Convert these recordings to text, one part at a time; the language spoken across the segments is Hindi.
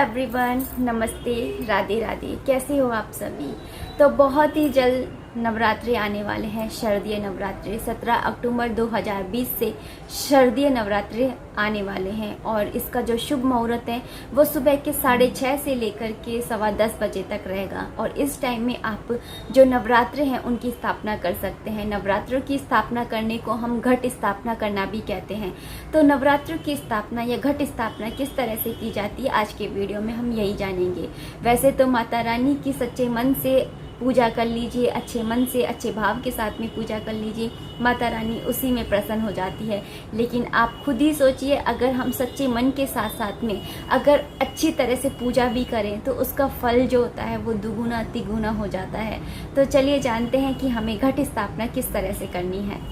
एवरीवन, नमस्ते, राधे राधे। कैसे हो आप सभी। तो बहुत ही जल्द नवरात्रि आने वाले हैं, शारदीय नवरात्रि। 17 अक्टूबर 2020 से शारदीय नवरात्रि आने वाले हैं और इसका जो शुभ मुहूर्त है वो सुबह के 6:30 से लेकर के 10:15 बजे तक रहेगा। और इस टाइम में आप जो नवरात्र हैं उनकी स्थापना कर सकते हैं। नवरात्रों की स्थापना करने को हम घट स्थापना करना भी कहते हैं। तो नवरात्रों की स्थापना या घट स्थापना किस तरह से की जाती है, आज के वीडियो में हम यही जानेंगे। वैसे तो माता रानी की सच्चे मन से पूजा कर लीजिए, अच्छे मन से अच्छे भाव के साथ में पूजा कर लीजिए, माता रानी उसी में प्रसन्न हो जाती है। लेकिन आप खुद ही सोचिए, अगर हम सच्चे मन के साथ साथ में अगर अच्छी तरह से पूजा भी करें तो उसका फल जो होता है वो दुगुना तिगुना हो जाता है। तो चलिए जानते हैं कि हमें घट स्थापना किस तरह से करनी है।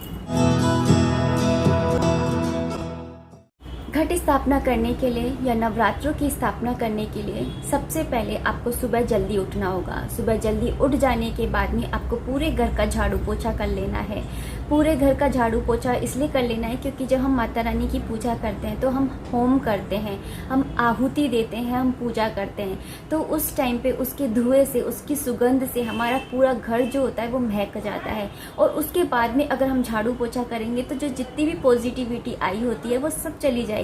घट स्थापना करने के लिए या नवरात्रों की स्थापना करने के लिए सबसे पहले आपको सुबह जल्दी उठना होगा। सुबह जल्दी उठ जाने के बाद में आपको पूरे घर का झाड़ू पोछा कर लेना है। पूरे घर का झाड़ू पोछा इसलिए कर लेना है क्योंकि जब हम माता रानी की पूजा करते हैं तो हम होम करते हैं, हम आहुति देते हैं, हम पूजा करते हैं। तो उस टाइम पे उसके धुएं से, उसकी सुगंध से हमारा पूरा घर जो होता है वो महक जाता है। और उसके बाद में अगर हम झाड़ू पोछा करेंगे तो जो जितनी भी पॉजिटिविटी आई होती है वो सब चली जाएगी।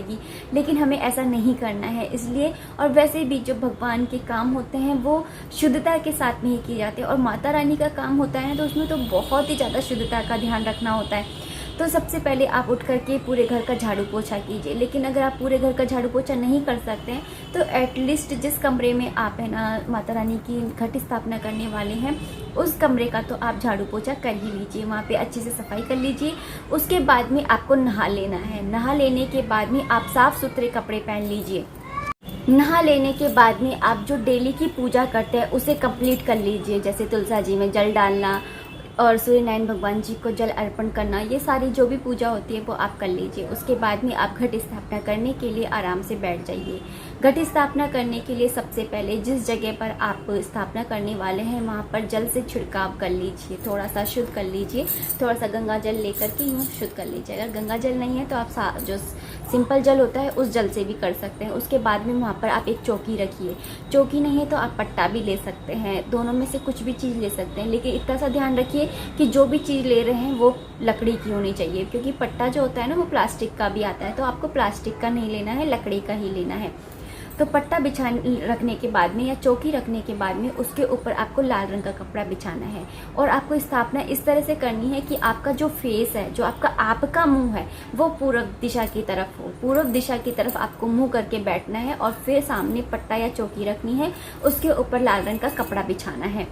लेकिन हमें ऐसा नहीं करना है इसलिए। और वैसे भी जो भगवान के काम होते हैं वो शुद्धता के साथ में ही किए जाते हैं और माता रानी का काम होता है तो उसमें तो बहुत ही ज़्यादा शुद्धता का ध्यान रखना होता है। तो सबसे पहले आप उठ करके पूरे घर का झाड़ू पोछा कीजिए। लेकिन अगर आप पूरे घर का झाड़ू पोछा नहीं कर सकते हैं तो एटलीस्ट जिस कमरे में आप है ना माता रानी की घट स्थापना करने वाले हैं उस कमरे का तो आप झाड़ू पोछा कर ही लीजिए, वहाँ पे अच्छे से सफाई कर लीजिए। उसके बाद में आपको नहा लेना है। नहा लेने के बाद में आप साफ सुथरे कपड़े पहन लीजिए। नहा लेने के बाद में आप जो डेली की पूजा करते हैं उसे कंप्लीट कर लीजिए, जैसे तुलसा जी में जल डालना और सूर्यनारायण भगवान जी को जल अर्पण करना, ये सारी जो भी पूजा होती है वो आप कर लीजिए। उसके बाद में आप घट स्थापना करने के लिए आराम से बैठ जाइए। घट स्थापना करने के लिए सबसे पहले जिस जगह पर आप स्थापना करने वाले हैं वहाँ पर जल से छिड़काव कर लीजिए, थोड़ा सा शुद्ध कर लीजिए। थोड़ा सा गंगा जल लेकर के यूँ शुद्ध कर लीजिए। अगर गंगा जल नहीं है तो आप जो सिंपल जल होता है उस जल से भी कर सकते हैं। उसके बाद में वहाँ पर आप एक चौकी रखिए। चौकी नहीं है तो आप पट्टा भी ले सकते हैं, दोनों में से कुछ भी चीज़ ले सकते हैं। लेकिन इतना सा ध्यान रखिए कि जो भी चीज़ ले रहे हैं वो लकड़ी की होनी चाहिए, क्योंकि पट्टा जो होता है ना वो प्लास्टिक का भी आता है। तो आपको प्लास्टिक का नहीं लेना है, लकड़ी का ही लेना है। तो पट्टा रखने के बाद में या चौकी रखने के बाद में उसके ऊपर आपको लाल रंग का कपड़ा बिछाना है। और आपको स्थापना इस तरह से करनी है कि आपका जो फेस है, जो आपका मुंह है वो पूर्व दिशा की तरफ हो। पूर्व दिशा की तरफ आपको मुंह करके बैठना है और फिर सामने पट्टा या चौकी रखनी है, उसके ऊपर लाल रंग का कपड़ा बिछाना है।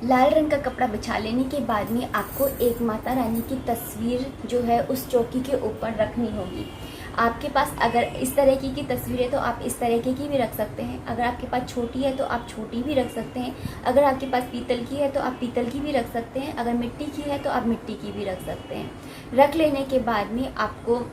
लाल रंग का कपड़ा बिछा लेने के बाद में आपको एक माता रानी की तस्वीर जो है उस चौकी के ऊपर रखनी होगी। आपके पास अगर इस तरह की तस्वीर है तो आप इस तरह की भी रख सकते हैं। अगर आपके पास छोटी है तो आप छोटी भी रख सकते हैं। अगर आपके पास पीतल की है तो आप पीतल की भी रख सकते हैं। अगर मिट्टी की है तो आप मिट्टी की भी रख सकते हैं। रख लेने के बाद में आपको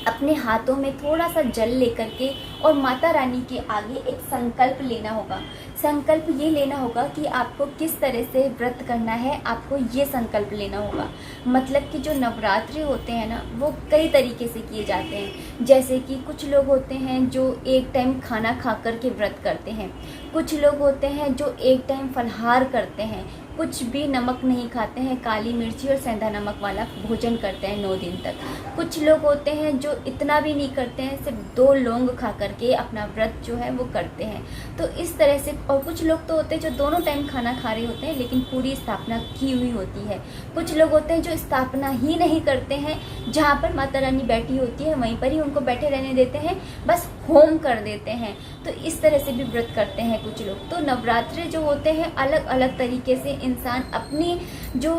अपने हाथों में थोड़ा सा जल लेकर के और माता रानी के आगे एक संकल्प लेना होगा। संकल्प ये लेना होगा कि आपको किस तरह से व्रत करना है, आपको ये संकल्प लेना होगा। मतलब कि जो नवरात्रि होते हैं ना वो कई तरीके से किए जाते हैं। जैसे कि कुछ लोग होते हैं जो एक टाइम खाना खा कर के व्रत करते हैं, कुछ लोग होते हैं जो एक टाइम फलाहार करते हैं, कुछ भी नमक नहीं खाते हैं, काली मिर्ची और सेंधा नमक वाला भोजन करते हैं 9 दिन तक। कुछ लोग होते हैं जो इतना भी नहीं करते हैं, सिर्फ 2 लौंग खा करके अपना व्रत जो है वो करते हैं। तो इस तरह से, और कुछ लोग तो होते हैं जो दोनों टाइम खाना खा रहे होते हैं लेकिन पूरी स्थापना की हुई होती है। कुछ लोग होते हैं जो स्थापना ही नहीं करते हैं, जहाँ पर माता रानी बैठी होती है वहीं पर ही उनको बैठे रहने देते हैं, बस होम कर देते हैं। तो इस तरह से भी व्रत करते हैं कुछ लोग। तो नवरात्रि जो होते हैं अलग अलग तरीके से इंसान अपनी जो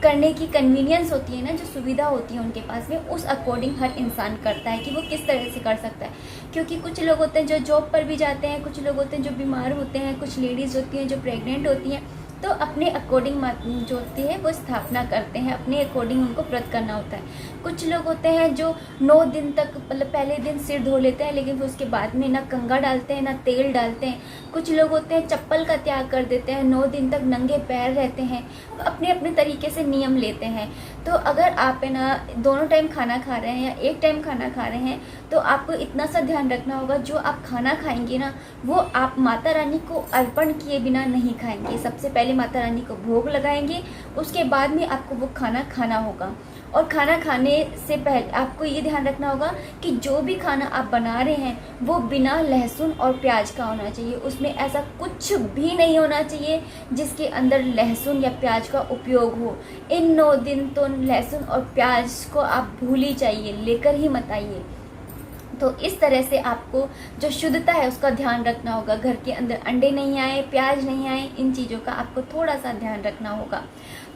करने की कन्वीनियंस होती है ना, जो सुविधा होती है उनके पास में, उस अकॉर्डिंग हर इंसान करता है कि वो किस तरह से कर सकता है। क्योंकि कुछ लोग होते हैं जो जॉब पर भी जाते हैं, कुछ लोग होते हैं जो बीमार होते हैं, कुछ लेडीज़ होती हैं जो प्रेग्नेंट होती हैं, तो अपने अकॉर्डिंग जो होती है वो स्थापना करते हैं, अपने अकॉर्डिंग उनको व्रत करना होता है। कुछ लोग होते हैं जो 9 दिन तक मतलब पहले दिन सिर धो लेते हैं, लेकिन फिर उसके बाद में ना कंघा डालते हैं ना तेल डालते हैं। कुछ लोग होते हैं चप्पल का त्याग कर देते हैं, 9 दिन तक नंगे पैर रहते हैं, अपने अपने तरीके से नियम लेते हैं। तो अगर आप है ना दोनों टाइम खाना खा रहे हैं या एक टाइम खाना खा रहे हैं, तो आपको इतना सा ध्यान रखना होगा, जो आप खाना खाएंगे ना वो आप माता रानी को अर्पण किए बिना नहीं खाएंगे। सबसे पहले माता रानी को भोग लगाएंगे, उसके बाद में आपको वो खाना खाना होगा। और खाना खाने से पहले आपको ये ध्यान रखना होगा कि जो भी खाना आप बना रहे हैं वो बिना लहसुन और प्याज का होना चाहिए। उसमें ऐसा कुछ भी नहीं होना चाहिए जिसके अंदर लहसुन या प्याज का उपयोग हो। इन 9 दिन तो लहसुन और प्याज को आप भूल ही चाहिए, लेकर ही मत आइए। तो इस तरह से आपको जो शुद्धता है उसका ध्यान रखना होगा। घर के अंदर अंडे नहीं आए, प्याज नहीं आए, इन चीज़ों का आपको थोड़ा सा ध्यान रखना होगा।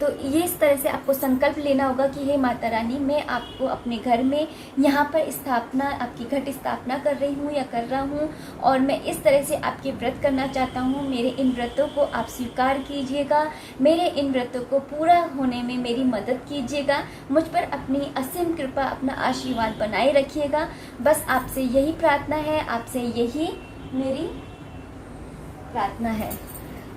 तो ये इस तरह से आपको संकल्प लेना होगा कि हे माता रानी, मैं आपको अपने घर में यहाँ पर स्थापना, आपकी घट स्थापना कर रही हूँ या कर रहा हूँ, और मैं इस तरह से आपके व्रत करना चाहता हूँ। मेरे इन व्रतों को आप स्वीकार कीजिएगा, मेरे इन व्रतों को पूरा होने में मेरी मदद कीजिएगा, मुझ पर अपनी असीम कृपा, अपना आशीर्वाद बनाए रखिएगा। बस आपसे यही प्रार्थना है, आपसे यही मेरी प्रार्थना है।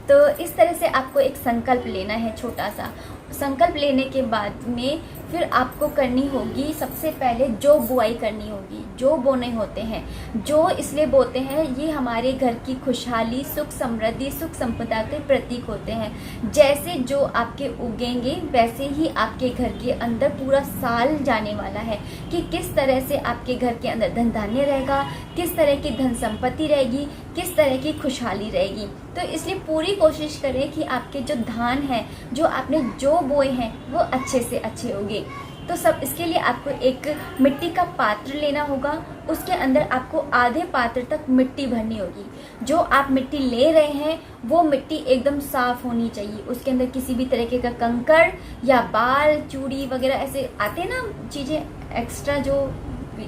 तो इस तरह से आपको एक संकल्प लेना है छोटा सा। संकल्प लेने के बाद में फिर आपको करनी होगी, सबसे पहले जौ बुआई करनी होगी। जौ बोने होते हैं, जौ इसलिए बोते हैं, ये हमारे घर की खुशहाली, सुख समृद्धि, सुख संपदा के प्रतीक होते हैं। जैसे जो आपके उगेंगे वैसे ही आपके घर के अंदर पूरा साल जाने वाला है कि किस तरह से आपके घर के अंदर धन धान्य रहेगा, किस तरह की धन संपत्ति रहेगी, किस तरह की खुशहाली रहेगी। तो इसलिए पूरी कोशिश करें कि आपके जो धान हैं, जो आपने जो बोए हैं, वो अच्छे से अच्छे होंगे। तो सब इसके लिए आपको एक मिट्टी का पात्र लेना होगा, उसके अंदर आपको आधे पात्र तक मिट्टी भरनी होगी। जो आप मिट्टी ले रहे हैं वो मिट्टी एकदम साफ होनी चाहिए, उसके अंदर किसी भी तरीके का कंकड़ या बाल, चूड़ी वगैरह ऐसे आते हैं ना चीज़ें एक्स्ट्रा जो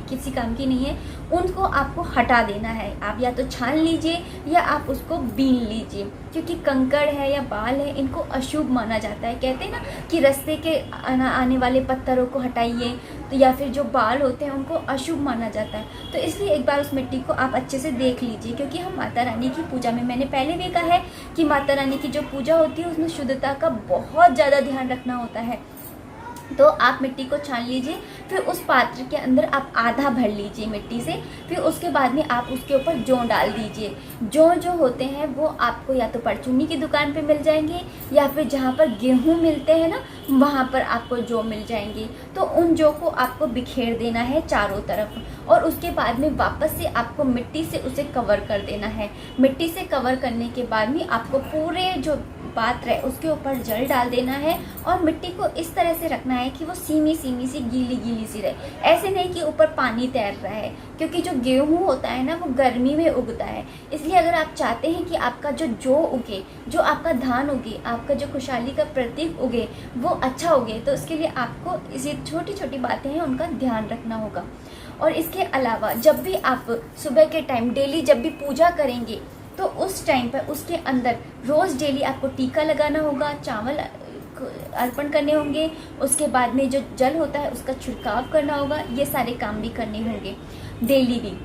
किसी काम की नहीं है, उनको आपको हटा देना है। आप या तो छान लीजिए या आप उसको बीन लीजिए, क्योंकि कंकड़ है या बाल है इनको अशुभ माना जाता है। कहते हैं ना कि रास्ते के आने वाले पत्थरों को हटाइए, तो या फिर जो बाल होते हैं उनको अशुभ माना जाता है। तो इसलिए एक बार उस मिट्टी को आप अच्छे से देख लीजिए, क्योंकि हम माता रानी की पूजा में, मैंने पहले भी कहा है कि माता रानी की जो पूजा होती है उसमें शुद्धता का बहुत ज़्यादा ध्यान रखना होता है। तो आप मिट्टी को छान लीजिए, फिर उस पात्र के अंदर आप आधा भर लीजिए मिट्टी से, फिर उसके बाद में आप उसके ऊपर जौ डाल दीजिए। जौ जो होते हैं वो आपको या तो परचूनी की दुकान पे मिल जाएंगे या फिर जहाँ पर गेहूँ मिलते हैं ना वहाँ पर आपको जौ मिल जाएंगे। तो उन जौ को आपको बिखेर देना है चारों तरफ, और उसके बाद में वापस से आपको मिट्टी से उसे कवर कर देना है। मिट्टी से कवर करने के बाद में आपको पूरे जो पात्र है उसके ऊपर जल डाल देना है, और मिट्टी को इस तरह से रखना है कि वो सीमी सीमी सी गीली गीली सी रहे। ऐसे नहीं कि ऊपर पानी तैर रहा है, क्योंकि जो गेहूँ होता है ना वो गर्मी में उगता है। इसलिए अगर आप चाहते हैं कि आपका जो जौ उगे, जो आपका धान उगे, आपका जो खुशहाली का प्रतीक उगे वो अच्छा उगे, तो उसके लिए आपको इसी छोटी छोटी बातें हैं उनका ध्यान रखना होगा। और इसके अलावा जब भी आप सुबह के टाइम डेली जब भी पूजा करेंगे तो उस टाइम पर उसके अंदर रोज़ डेली आपको टीका लगाना होगा, चावल अर्पण करने होंगे, उसके बाद में जो जल होता है उसका छिड़काव करना होगा। ये सारे काम भी करने होंगे डेली भी।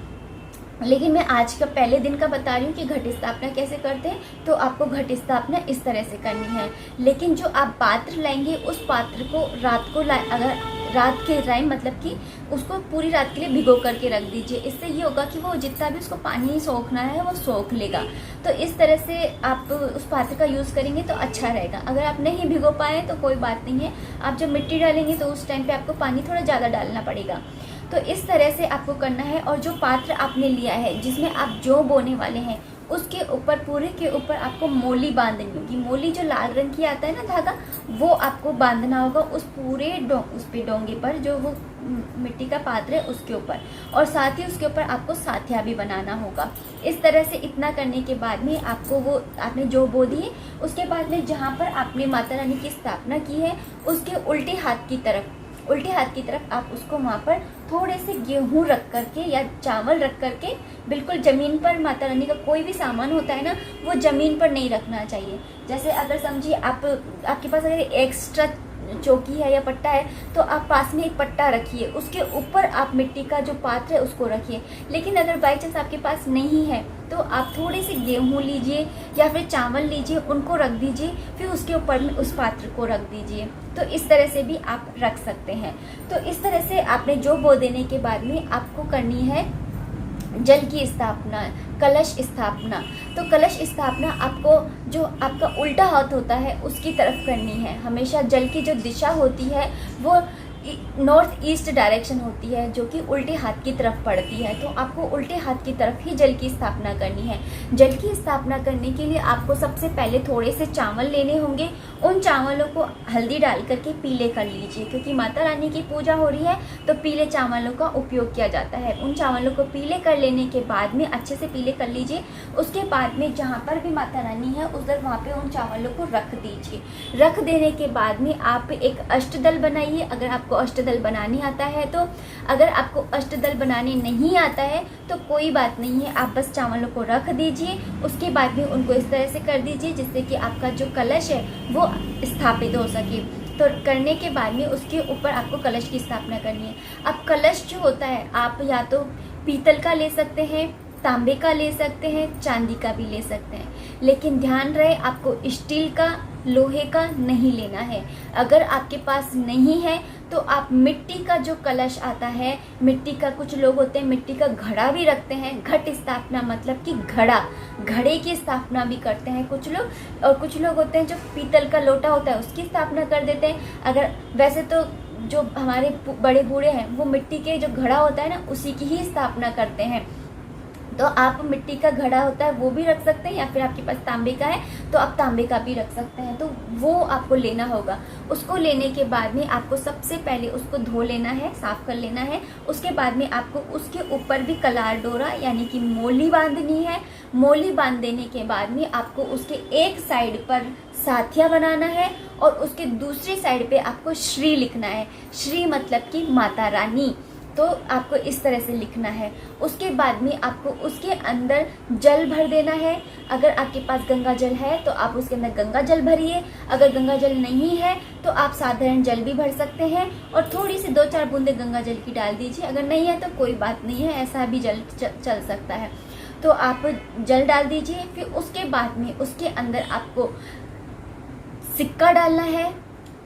लेकिन मैं आज का पहले दिन का बता रही हूँ कि घट स्थापना कैसे करते हैं। तो आपको घट स्थापना इस तरह से करनी है। लेकिन जो आप पात्र लाएंगे उस पात्र को रात को अगर रात के टाइम मतलब कि उसको पूरी रात के लिए भिगो करके रख दीजिए। इससे ये होगा कि वो जितना भी उसको पानी सोखना है वो सोख लेगा। तो इस तरह से आप उस पात्र का यूज़ करेंगे तो अच्छा रहेगा। अगर आप नहीं भिगो पाए तो कोई बात नहीं है, आप जब मिट्टी डालेंगे तो उस टाइम पे आपको पानी थोड़ा ज़्यादा डालना पड़ेगा। तो इस तरह से आपको करना है। और जो पात्र आपने लिया है जिसमें आप जौ बोने वाले हैं उसके ऊपर, पूरे के ऊपर आपको मोली बांधनी होगी। मोली जो लाल रंग की आता है ना धागा, वो आपको बांधना होगा उस पूरे उस पे डोंगे पर, जो वो मिट्टी का पात्र है उसके ऊपर। और साथ ही उसके ऊपर आपको साथिया भी बनाना होगा। इस तरह से इतना करने के बाद में आपको वो आपने जो बो दिए, उसके बाद में जहाँ पर आपने माता रानी की स्थापना की है उसके उल्टे हाथ की तरफ उल्टे हाथ की तरफ आप उसको वहाँ पर थोड़े से गेहूँ रख करके या चावल रख करके, बिल्कुल ज़मीन पर माता रानी का कोई भी सामान होता है ना, वो ज़मीन पर नहीं रखना चाहिए। जैसे अगर समझिए आपके पास अगर एक्स्ट्रा चौकी है या पट्टा है, तो आप पास में एक पट्टा रखिए, उसके ऊपर आप मिट्टी का जो पात्र है उसको रखिए। लेकिन अगर बाई चांस आपके पास नहीं है, तो आप थोड़े से गेहूँ लीजिए या फिर चावल लीजिए, उनको रख दीजिए, फिर उसके ऊपर में उस पात्र को रख दीजिए। तो इस तरह से भी आप रख सकते हैं। तो इस तरह से आपने जो बो देने के बाद में आपको करनी है जल की स्थापना, कलश स्थापना। तो कलश स्थापना आपको जो आपका उल्टा हाथ होता है उसकी तरफ करनी है। हमेशा जल की जो दिशा होती है वो नॉर्थ ईस्ट डायरेक्शन होती है, जो कि उल्टे हाथ की तरफ पड़ती है। तो आपको उल्टे हाथ की तरफ ही जल की स्थापना करनी है। जल की स्थापना करने के लिए आपको सबसे पहले थोड़े से चावल लेने होंगे। उन चावलों को हल्दी डाल करके पीले कर लीजिए, क्योंकि माता रानी की पूजा हो रही है तो पीले चावलों का उपयोग किया जाता है। उन चावलों को पीले कर लेने के बाद में अच्छे से पीले कर लीजिए। उसके बाद में जहाँ पर भी माता रानी है उधर वहाँ पे उन चावलों को रख दीजिए। रख देने के बाद में आप एक अष्टदल बनाइए, अगर आपको अष्टदल बनाने आता है तो। अगर आपको अष्टदल बनाने नहीं आता है तो कोई बात नहीं है, आप बस चावलों को रख दीजिए। उसके बाद में उनको इस तरह से कर दीजिए जिससे कि आपका जो कलश है वो स्थापित हो सके। तो करने के बाद में उसके ऊपर आपको कलश की स्थापना करनी है। अब कलश जो होता है आप या तो पीतल का ले सकते हैं, तांबे का ले सकते हैं, चांदी का भी ले सकते हैं, लेकिन ध्यान रहे आपको स्टील का, लोहे का नहीं लेना है। अगर आपके पास नहीं है तो आप मिट्टी का जो कलश आता है, मिट्टी का, कुछ लोग होते हैं मिट्टी का घड़ा भी रखते हैं। घट स्थापना मतलब कि घड़े की स्थापना भी करते हैं कुछ लोग। और कुछ लोग होते हैं जो पीतल का लोटा होता है उसकी स्थापना कर देते हैं। अगर वैसे तो जो हमारे बड़े बूढ़े हैं वो मिट्टी के जो घड़ा होता है ना उसी की ही स्थापना करते हैं। तो आप मिट्टी का घड़ा होता है वो भी रख सकते हैं, या फिर आपके पास तांबे का है तो आप तांबे का भी रख सकते हैं। तो वो आपको लेना होगा। उसको लेने के बाद में आपको सबसे पहले उसको धो लेना है, साफ कर लेना है। उसके बाद में आपको उसके ऊपर भी कलार डोरा यानी कि मोली बांधनी है। मोली बांध देने के बाद में आपको उसके एक साइड पर साथिया बनाना है और उसके दूसरी साइड पे आपको श्री लिखना है। श्री मतलब कि माता रानी। तो आपको इस तरह से लिखना है। उसके बाद में आपको उसके अंदर जल भर देना है। अगर आपके पास गंगा जल है तो आप उसके अंदर गंगा जल भरिए। अगर गंगा जल नहीं है तो आप साधारण जल भी भर सकते हैं और थोड़ी सी 2-4 बूंदे गंगा जल की डाल दीजिए। अगर नहीं है तो कोई बात नहीं है, ऐसा भी जल चल सकता है। तो आप जल डाल दीजिए। फिर उसके बाद में उसके अंदर आपको सिक्का डालना है,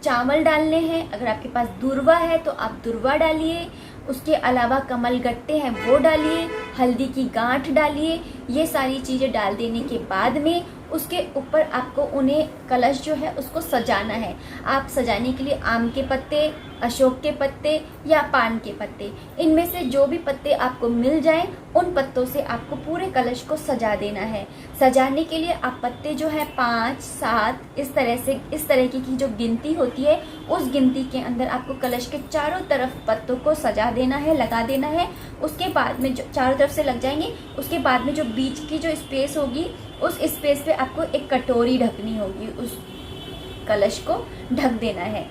चावल डालने हैं। अगर आपके पास दूर्वा है तो आप दूर्वा डालिए। उसके अलावा कमल गट्टे हैं वो डालिए, हल्दी की गांठ डालिए। ये सारी चीज़ें डाल देने के बाद में उसके ऊपर आपको उन्हें कलश जो है उसको सजाना है। आप सजाने के लिए आम के पत्ते, अशोक के पत्ते या पान के पत्ते, इनमें से जो भी पत्ते आपको मिल जाएं उन पत्तों से आपको पूरे कलश को सजा देना है। सजाने के लिए आप पत्ते जो है 5, 7 इस तरह की जो गिनती होती है उस गिनती के अंदर आपको कलश के चारों तरफ पत्तों को सजा देना है, लगा देना है। उसके बाद में जो चारों तरफ से लग जाएंगे, उसके बाद में जो बीच की जो स्पेस होगी उस स्पेस पे आपको एक कटोरी ढकनी होगी, उस कलश को ढक देना है।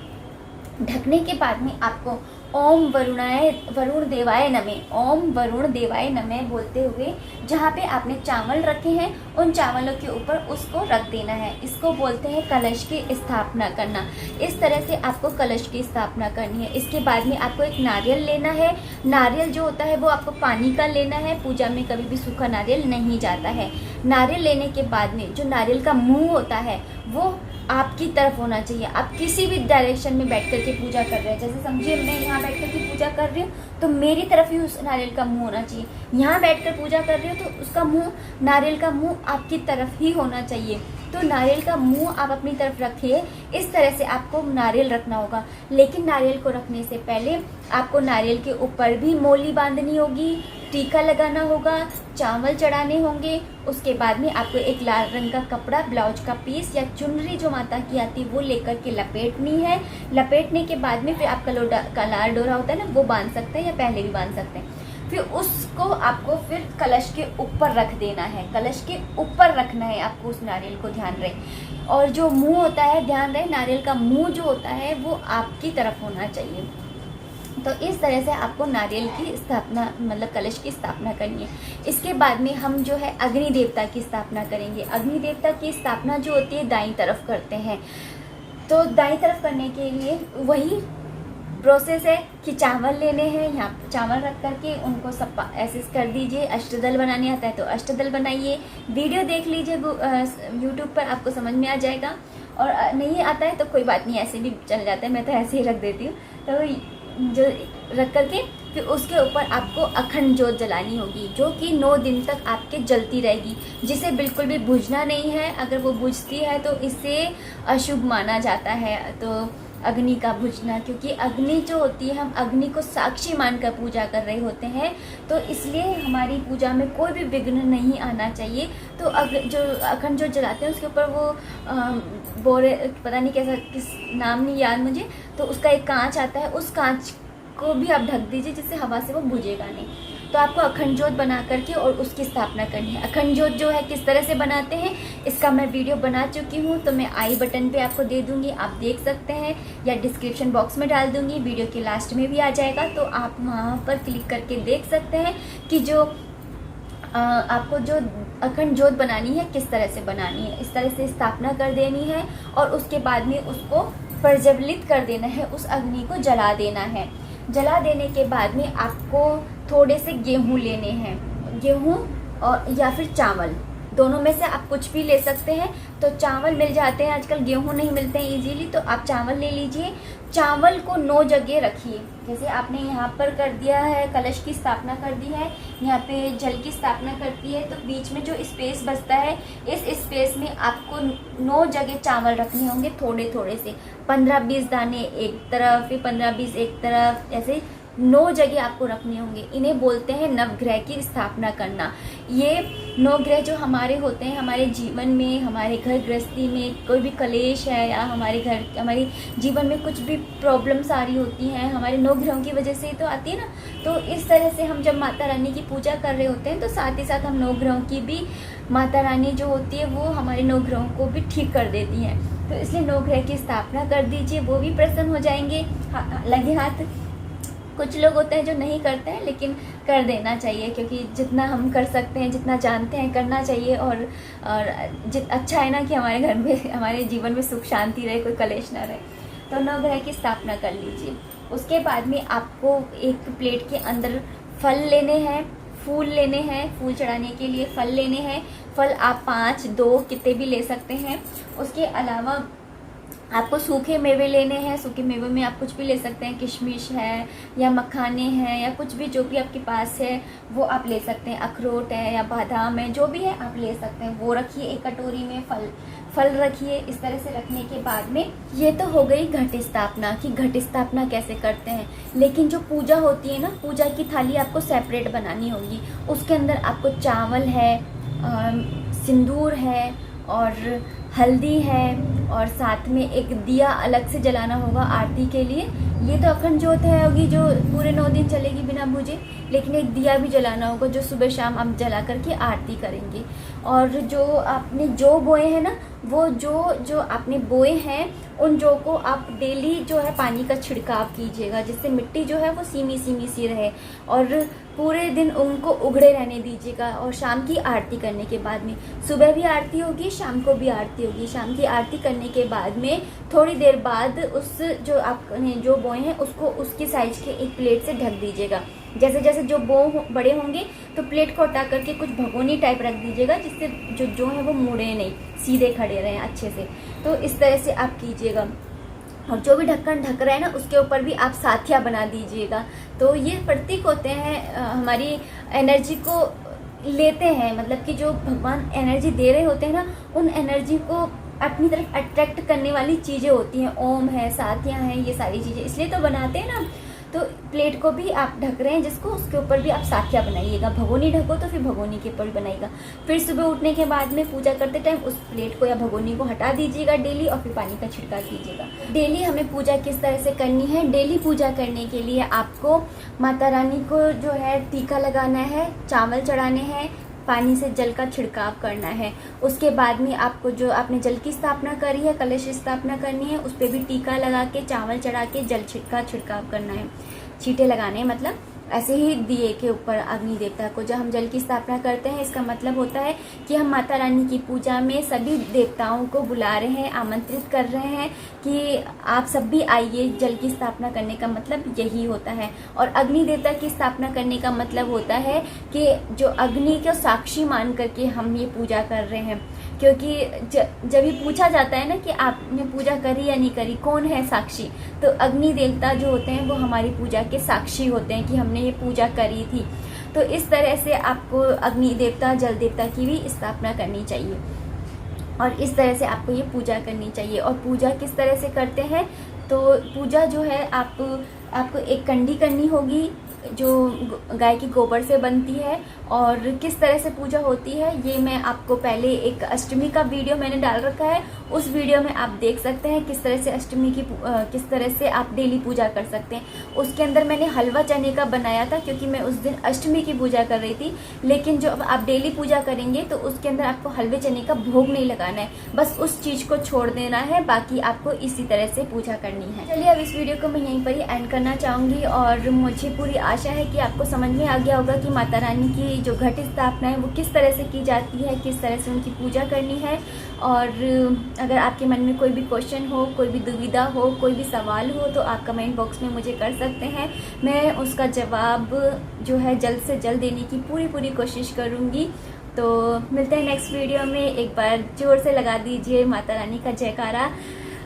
ढकने के बाद में आपको ओम वरुण देवाय नमः, ओम वरुण देवाय नमः बोलते हुए जहाँ पे आपने चावल रखे हैं उन चावलों के ऊपर उसको रख देना है। इसको बोलते हैं कलश की स्थापना करना। इस तरह से आपको कलश की स्थापना करनी है। इसके बाद में आपको एक नारियल लेना है। नारियल जो होता है वो आपको पानी का लेना है। पूजा में कभी भी सूखा नारियल नहीं जाता है। नारियल लेने के बाद में जो नारियल का मुंह होता है वो आपकी तरफ होना चाहिए। आप किसी भी डायरेक्शन में बैठ करके पूजा कर रहे हैं, जैसे समझिए मैं यहाँ बैठ करके पूजा कर रही हूँ तो मेरी तरफ ही उस नारियल का मुंह होना चाहिए। यहाँ बैठकर पूजा कर रही हूँ तो उसका मुंह, नारियल का मुंह आपकी तरफ ही होना चाहिए। तो नारियल का मुंह आप अपनी तरफ रखिए। इस तरह से आपको नारियल रखना होगा। लेकिन नारियल को रखने से पहले आपको नारियल के ऊपर भी मोली बांधनी होगी, टीका लगाना होगा, चावल चढ़ाने होंगे। उसके बाद में आपको एक लाल रंग का कपड़ा, ब्लाउज का पीस या चुनरी जो माता की आती है वो लेकर के लपेटनी है। लपेटने के बाद में फिर आपका कलार डोरा होता है ना वो बांध सकते हैं या पहले भी बांध सकते हैं। फिर उसको आपको फिर कलश के ऊपर रख देना है। कलश के ऊपर रखना है आपको उस नारियल को, ध्यान रहे। और जो मुंह होता है, ध्यान रहे, नारियल का मुंह जो होता है वो आपकी तरफ होना चाहिए। तो इस तरह से आपको नारियल की स्थापना मतलब कलश की स्थापना करनी है। इसके बाद में हम जो है अग्नि देवता की स्थापना करेंगे। अग्नि देवता की स्थापना जो होती है दाईं तरफ करते हैं। तो दाईं तरफ करने के लिए वही प्रोसेस है कि चावल लेने हैं, यहाँ चावल रख करके उनको सब ऐसे कर दीजिए। अष्टदल बनाने आता है तो अष्टदल बनाइए, वीडियो देख लीजिए यूट्यूब पर, आपको समझ में आ जाएगा। और नहीं आता है तो कोई बात नहीं, ऐसे भी चल जाता है, मैं तो ऐसे ही रख देती हूँ। तो जो रख करके फिर उसके ऊपर आपको अखंड जोत जलानी होगी, जो कि 9 दिन तक आपके जलती रहेगी, जिसे बिल्कुल भी बुझना नहीं है। अगर वो बुझती है तो इसे अशुभ माना जाता है, तो अग्नि का बुझना, क्योंकि अग्नि जो होती है हम अग्नि को साक्षी मानकर पूजा कर रहे होते हैं, तो इसलिए हमारी पूजा में कोई भी विघ्न नहीं आना चाहिए। तो जो अखंड जो जलाते हैं उसके ऊपर वो बोरे, पता नहीं कैसा किस नाम नहीं याद मुझे, तो उसका एक कांच आता है, उस कांच को भी आप ढक दीजिए जिससे हवा से वो बुझेगा नहीं। तो आपको अखंड ज्योत बना करके और उसकी स्थापना करनी है। अखंड ज्योत जो है किस तरह से बनाते हैं इसका मैं वीडियो बना चुकी हूँ, तो मैं आई बटन पे आपको दे दूँगी, आप देख सकते हैं, या डिस्क्रिप्शन बॉक्स में डाल दूँगी, वीडियो के लास्ट में भी आ जाएगा, तो आप वहाँ पर क्लिक करके देख सकते हैं कि जो आपको जो अखंड ज्योत बनानी है किस तरह से बनानी है। इस तरह से स्थापना कर देनी है और उसके बाद में उसको प्रज्वलित कर देना है, उस अग्नि को जला देना है। जला देने के बाद में आपको थोड़े से गेहूं लेने हैं, गेहूं और या फिर चावल, दोनों में से आप कुछ भी ले सकते हैं। तो चावल मिल जाते हैं आजकल, गेहूं नहीं मिलते हैं इजीली, तो आप चावल ले लीजिए। चावल को 9 जगह रखिए, जैसे आपने यहाँ पर कर दिया है, कलश की स्थापना कर दी है, यहाँ पे जल की स्थापना करती है, तो बीच में जो स्पेस बचता है इस स्पेस में आपको 9 जगह चावल रखने होंगे, थोड़े थोड़े से, 15-20 दाने एक तरफ, फिर 15-20 एक तरफ, ऐसे 9 जगह आपको रखने होंगे। इन्हें बोलते हैं नवग्रह की स्थापना करना। ये 9 ग्रह जो हमारे होते हैं, हमारे जीवन में, हमारे घर गृहस्थी में कोई भी कलेश है या हमारे जीवन में कुछ भी प्रॉब्लम्स आ रही होती हैं, हमारे 9 ग्रहों की वजह से ही तो आती है ना। तो इस तरह से हम जब माता रानी की पूजा कर रहे होते हैं तो साथ ही साथ हम 9 ग्रहों की भी, माता रानी जो होती है वो हमारे 9 ग्रहों को भी ठीक कर देती हैं। तो इसलिए 9 ग्रह की स्थापना कर दीजिए, वो भी प्रसन्न हो जाएंगे। लगे हाथ कुछ लोग होते हैं जो नहीं करते हैं, लेकिन कर देना चाहिए, क्योंकि जितना हम कर सकते हैं, जितना जानते हैं, करना चाहिए। और अच्छा है ना कि हमारे घर में, हमारे जीवन में सुख शांति रहे, कोई कलेश ना रहे। तो 9 ग्रह की स्थापना कर लीजिए। उसके बाद में आपको एक प्लेट के अंदर फल लेने हैं, फूल लेने हैं, फूल चढ़ाने के लिए फल लेने हैं। फल आप 5, 2 कितने भी ले सकते हैं। उसके अलावा आपको सूखे मेवे लेने हैं। सूखे मेवे में आप कुछ भी ले सकते हैं, किशमिश है या मखाने हैं या कुछ भी, जो भी आपके पास है वो आप ले सकते हैं। अखरोट है या बादाम है, जो भी है आप ले सकते हैं, वो रखिए एक कटोरी में। फल रखिए। इस तरह से रखने के बाद में ये तो हो गई घट स्थापना, कि घट स्थापना कैसे करते हैं। लेकिन जो पूजा होती है ना, पूजा की थाली आपको सेपरेट बनानी होगी। उसके अंदर आपको चावल है, सिंदूर है और हल्दी है, और साथ में एक दिया अलग से जलाना होगा आरती के लिए। ये तो अखंड ज्योत है होगी जो पूरे 9 दिन चलेगी बिना बुझे, लेकिन एक दिया भी जलाना होगा जो सुबह शाम आप जला करके आरती करेंगे। और जो आपने जौ बोए हैं ना, वो जो आपने बोए हैं उन जौ को आप डेली जो है पानी का छिड़काव कीजिएगा, जिससे मिट्टी जो है वो सीमी सी रहे, और पूरे दिन उनको उगड़े रहने दीजिएगा। और शाम की आरती करने के बाद में, सुबह भी आरती होगी, शाम को भी आरती होगी। शाम की आरती करने के बाद में थोड़ी देर बाद उस जो आपने जो बोए हैं उसको उसकी साइज के एक प्लेट से ढक दीजिएगा। जैसे जैसे जो बड़े होंगे तो प्लेट को हटा करके कुछ भगोनी टाइप रख दीजिएगा, जिससे जो है वो मुड़े नहीं, सीधे खड़े रहें अच्छे से। तो इस तरह से आप कीजिएगा। और जो भी ढक्कन ढक रहा है ना, उसके ऊपर भी आप साथिया बना दीजिएगा। तो ये प्रतीक होते हैं, हमारी एनर्जी को लेते हैं, मतलब कि जो भगवान एनर्जी दे रहे होते हैं ना, उन एनर्जी को अपनी तरफ अट्रैक्ट करने वाली चीज़ें होती हैं। ओम है, साथियाँ हैं, ये सारी चीज़ें इसलिए तो बनाते हैं ना। तो प्लेट को भी आप ढक रहे हैं जिसको, उसके ऊपर भी आप साथिया बनाइएगा। भगोनी ढको तो फिर भगोनी के ऊपर बनाइएगा। फिर सुबह उठने के बाद में पूजा करते टाइम उस प्लेट को या भगोनी को हटा दीजिएगा डेली, और फिर पानी का छिड़काव कीजिएगा। डेली हमें पूजा किस तरह से करनी है, डेली पूजा करने के लिए आपको माता रानी को जो है टीका लगाना है, चावल चढ़ाने हैं, पानी से जल का छिड़काव करना है। उसके बाद में आपको जो आपने जल की स्थापना करी है, कलश स्थापना करनी है, उस पर भी टीका लगा के, चावल चढ़ा के जल का छिड़काव करना है। छींटे लगाने, मतलब ऐसे ही दिए के ऊपर अग्नि देवता को जब हम जल की स्थापना करते हैं, इसका मतलब होता है कि हम माता रानी की पूजा में सभी देवताओं को बुला रहे हैं, आमंत्रित कर रहे हैं कि आप सब भी आइए। जल की स्थापना करने का मतलब यही होता है। और अग्नि देवता की स्थापना करने का मतलब होता है कि जो अग्नि को साक्षी मान करके हम ये पूजा कर रहे हैं। क्योंकि जब ये पूछा जाता है ना कि आपने पूजा करी या नहीं करी, कौन है साक्षी, तो अग्नि देवता जो होते हैं वो हमारी पूजा के साक्षी होते हैं कि हमने ये पूजा करी थी। तो इस तरह से आपको अग्नि देवता, जल देवता की भी स्थापना करनी चाहिए और इस तरह से आपको ये पूजा करनी चाहिए। और पूजा किस तरह से करते हैं, तो पूजा जो है आपको एक कंडी करनी होगी जो गाय की गोबर से बनती है। और किस तरह से पूजा होती है ये मैं आपको पहले एक अष्टमी का वीडियो मैंने डाल रखा है, उस वीडियो में आप देख सकते हैं किस तरह से अष्टमी की किस तरह से आप डेली पूजा कर सकते हैं। उसके अंदर मैंने हलवा चने का बनाया था क्योंकि मैं उस दिन अष्टमी की पूजा कर रही थी। लेकिन जो आप डेली पूजा करेंगे तो उसके अंदर आपको हलवे चने का भोग नहीं लगाना है, बस उस चीज़ को छोड़ देना है, बाकी आपको इसी तरह से पूजा करनी है। चलिए अब इस वीडियो को मैं यहीं पर ही एंड करना चाहूँगी और मुझे पूरी आशा है कि आपको समझ में आ गया होगा कि माता रानी की जो घट स्थापना है वो किस तरह से की जाती है, किस तरह से उनकी पूजा करनी है। और अगर आपके मन में कोई भी क्वेश्चन हो, कोई भी दुविधा हो, कोई भी सवाल हो तो आप कमेंट बॉक्स में मुझे कर सकते हैं। मैं उसका जवाब जो है जल्द से जल्द देने की पूरी कोशिश करूँगी। तो मिलते हैं नेक्स्ट वीडियो में। एक बार जोर से लगा दीजिए माता रानी का जयकारा।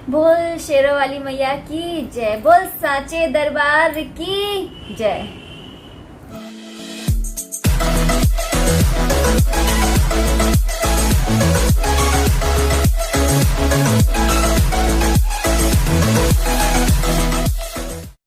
बोल शेरों वाली मैया की जय, बोल साचे दरबार की जय।